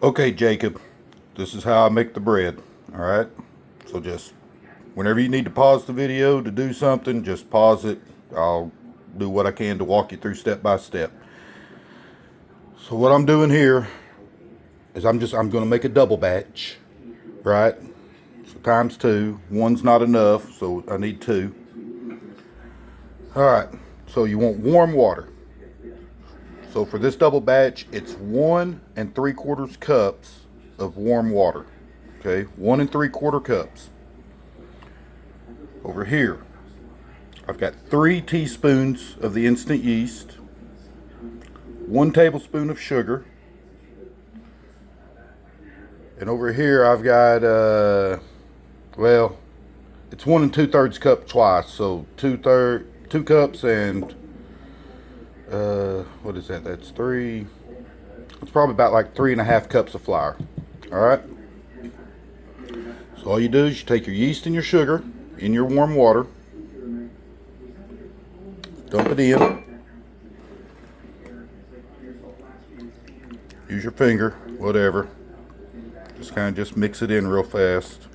Okay, Jacob, this is how I make the bread. All right. So just whenever you need to pause the video to do something, just pause it. I'll do what I can to walk you through step by step. So what I'm doing here is I'm going to make a double batch, right? So times two. One's not enough, so I need two. All right. So you want warm water. So for this double batch, it's 1 3/4 cups of warm water. Okay, 1 3/4 cups. Over here, I've got 3 teaspoons of the instant yeast, 1 tablespoon of sugar, and over here I've got well, it's 1 2/3 cup twice, so 2 cups and what is that? That's three. It's probably about like 3.5 cups of flour. All right. So all you do is you take your yeast and your sugar in your warm water, dump it in, use your finger, whatever. Just kind of just mix it in real fast.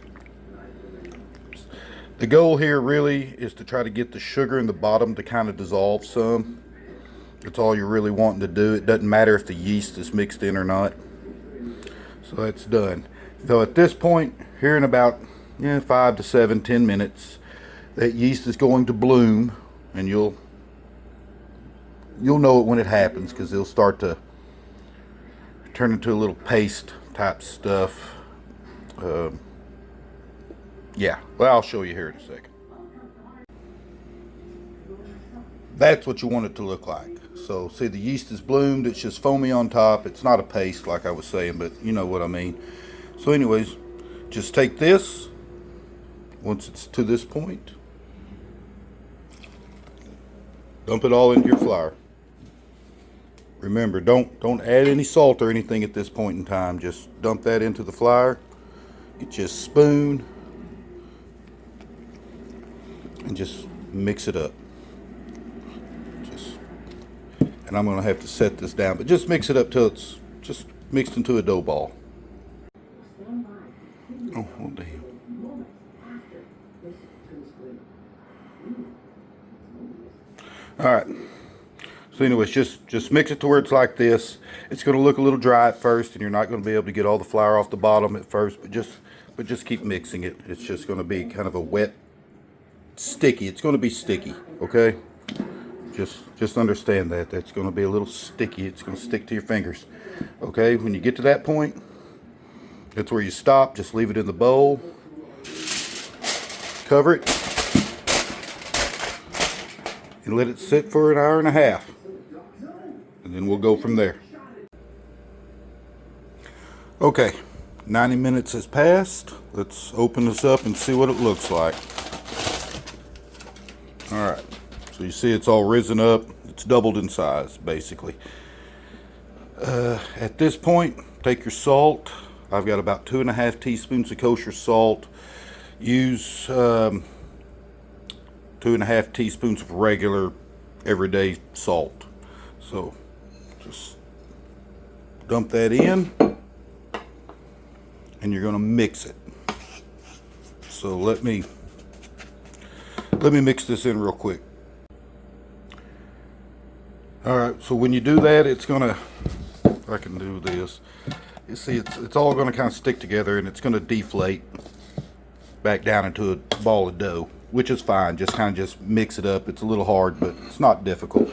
The goal here really is to try to get the sugar in the bottom to kind of dissolve some. That's all you're really wanting to do. It doesn't matter if the yeast is mixed in or not. So that's done. So at this point, here in about 5 to 7, 10 minutes, that yeast is going to bloom, and you'll know it when it happens because it'll start to turn into a little paste type stuff. Yeah, well, I'll show you here in a second. That's what you want it to look like. So see, the yeast is bloomed, it's just foamy on top. It's not a paste like I was saying, but you know what I mean. So anyways, just take this, once it's to this point, dump it all into your flour. Remember, don't add any salt or anything at this point in time. Just dump that into the flour. Get you a spoon and just mix it up. And I'm going to have to set this down, but just mix it up till it's just mixed into a dough ball. Oh, well, damn. All right. So anyways, just mix it to where it's like this. It's going to look a little dry at first, and you're not going to be able to get all the flour off the bottom at first, but just keep mixing it. It's just going to be kind of a wet, sticky. It's going to be sticky, okay? Just understand that that's going to be a little sticky. It's going to stick to your fingers. Okay, when you get to that point, that's where you stop. Just leave it in the bowl, cover it, and let it sit for an hour and a half, and then we'll go from there. Okay, 90 minutes has passed. Let's open this up and see what it looks like. All right, so you see it's all risen up. It's doubled in size, basically. At this point, take your salt. I've got about 2.5 teaspoons of kosher salt. Use 2.5 teaspoons of regular, everyday salt. So just dump that in, and you're going to mix it. So let me mix this in real quick. All right, so when you do that, it's gonna, if I can do this, you see it's all gonna kind of stick together, and it's gonna deflate back down into a ball of dough, which is fine. Just kind of just mix it up. It's a little hard, but it's not difficult.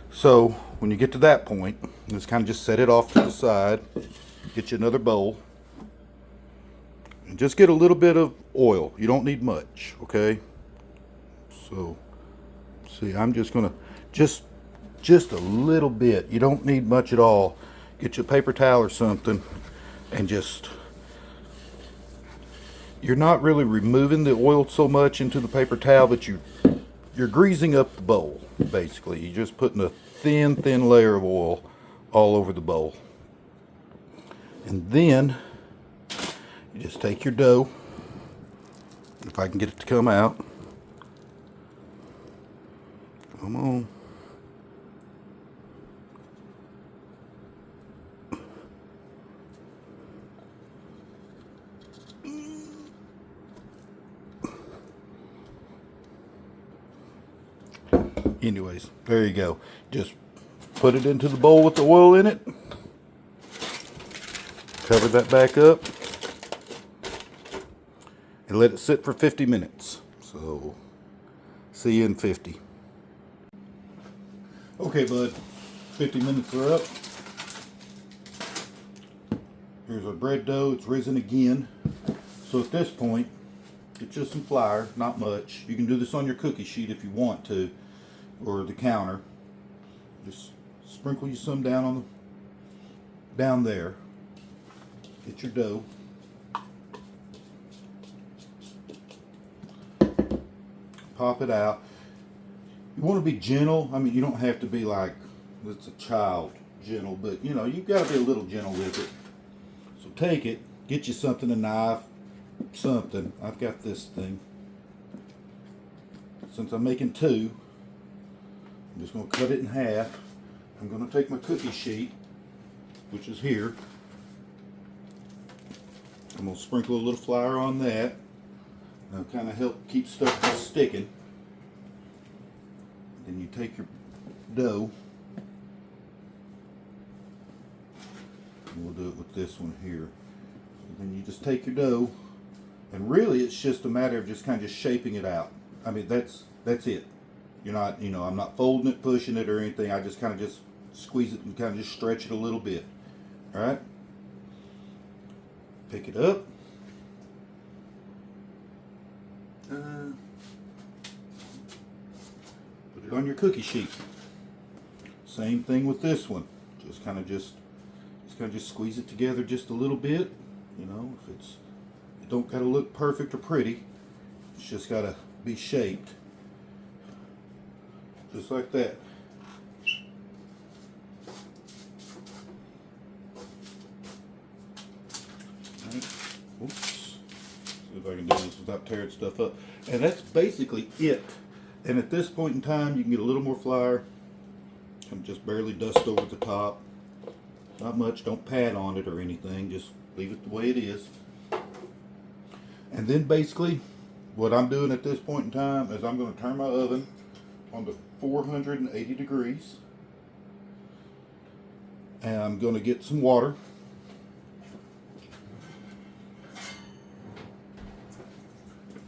So when you get to that point, just kind of just set it off to the side. Get you another bowl, and just get a little bit of oil. You don't need much, okay? So see, I'm just gonna just a little bit. You don't need much at all. Get you a paper towel or something, and just, you're not really removing the oil so much into the paper towel, but you're greasing up the bowl, basically. You're just putting a thin layer of oil all over the bowl. And then you just take your dough, if I can get it to come out. Come on. Anyways, there you go. Just put it into the bowl with the oil in it. Cover that back up. And let it sit for 50 minutes. So, see you in 50. Okay, bud. 50 minutes are up. Here's our bread dough. It's risen again. So at this point, get just some flour, not much. You can do this on your cookie sheet if you want to, or the counter. Just sprinkle you some down on down there. Get your dough. Pop it out. You want to be gentle. I mean, you don't have to be like it's a child gentle, but you know, you've got to be a little gentle with it. So take it, get you something, a knife, something. I've got this thing. Since I'm making two, I'm just going to cut it in half. I'm going to take my cookie sheet, which is here. I'm going to sprinkle a little flour on that. That'll kind of help keep stuff from sticking. Then you take your dough. And we'll do it with this one here. And then you just take your dough, and really it's just a matter of just kind of just shaping it out. I mean, that's it. You're not, you know, I'm not folding it, pushing it or anything. I just kind of just squeeze it and kind of just stretch it a little bit. All right? Pick it up. Put it on your cookie sheet. Same thing with this one. Just kind of just squeeze it together just a little bit. You know, if it don't gotta look perfect or pretty. It's just gotta be shaped. Just like that. Right. Oops. See if I can do this without tearing stuff up. And that's basically it. And at this point in time, you can get a little more flour. And just barely dust over the top. Not much. Don't pat on it or anything. Just leave it the way it is. And then basically, what I'm doing at this point in time is I'm going to turn my oven on to 480 degrees. And I'm going to get some water.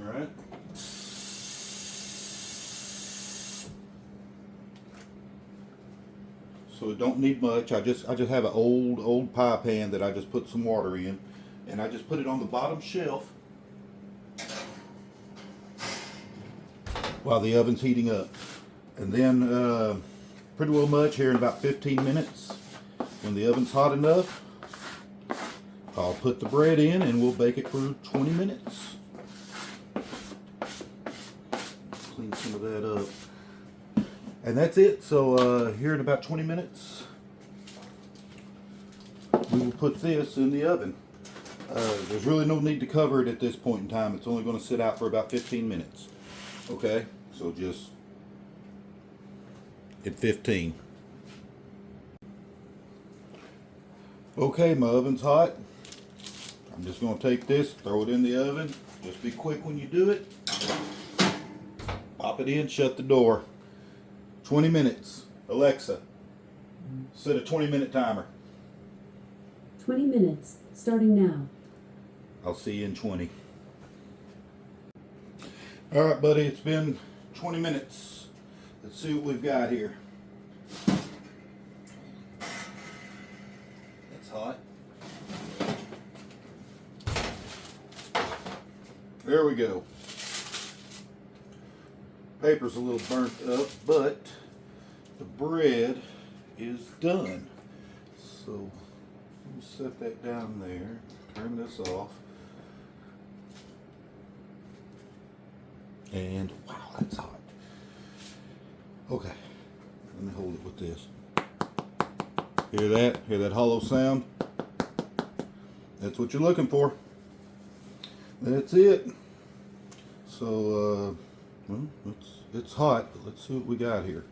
All right. So it don't need much. I just have an old pie pan that I just put some water in, and I just put it on the bottom shelf while the oven's heating up. And then pretty well much here in about 15 minutes, when the oven's hot enough, I'll put the bread in and we'll bake it for 20 minutes. Clean some of that up. And that's it. So here in about 20 minutes, we will put this in the oven. There's really no need to cover it at this point in time. It's only going to sit out for about 15 minutes. Okay, so just at 15. Okay, my oven's hot. I'm just going to take this, throw it in the oven. Just be quick when you do it. Pop it in, shut the door. 20 minutes. Alexa, set a 20-minute timer. 20 minutes, starting now. I'll see you in 20. All right, buddy, it's been 20 minutes. Let's see what we've got here. That's hot. There we go. Paper's a little burnt up, but the bread is done. So let me set that down there. Turn this off. And wow, that's hot. Okay, let me hold it with this. Hear that? Hear that hollow sound? That's what you're looking for. That's it. So, well, it's hot, but let's see what we got here.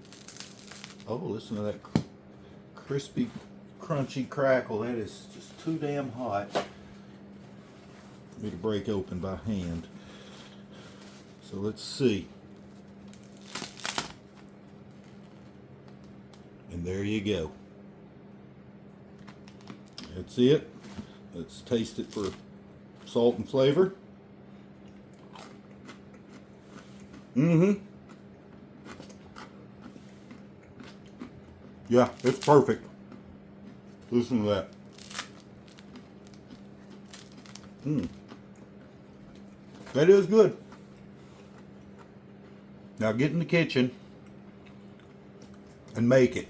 Oh, listen to that crispy, crunchy crackle. That is just too damn hot for me to break open by hand. So let's see. And there you go. That's it. Let's taste it for salt and flavor. Yeah, it's perfect. Listen to that. That is good. Now get in the kitchen and make it.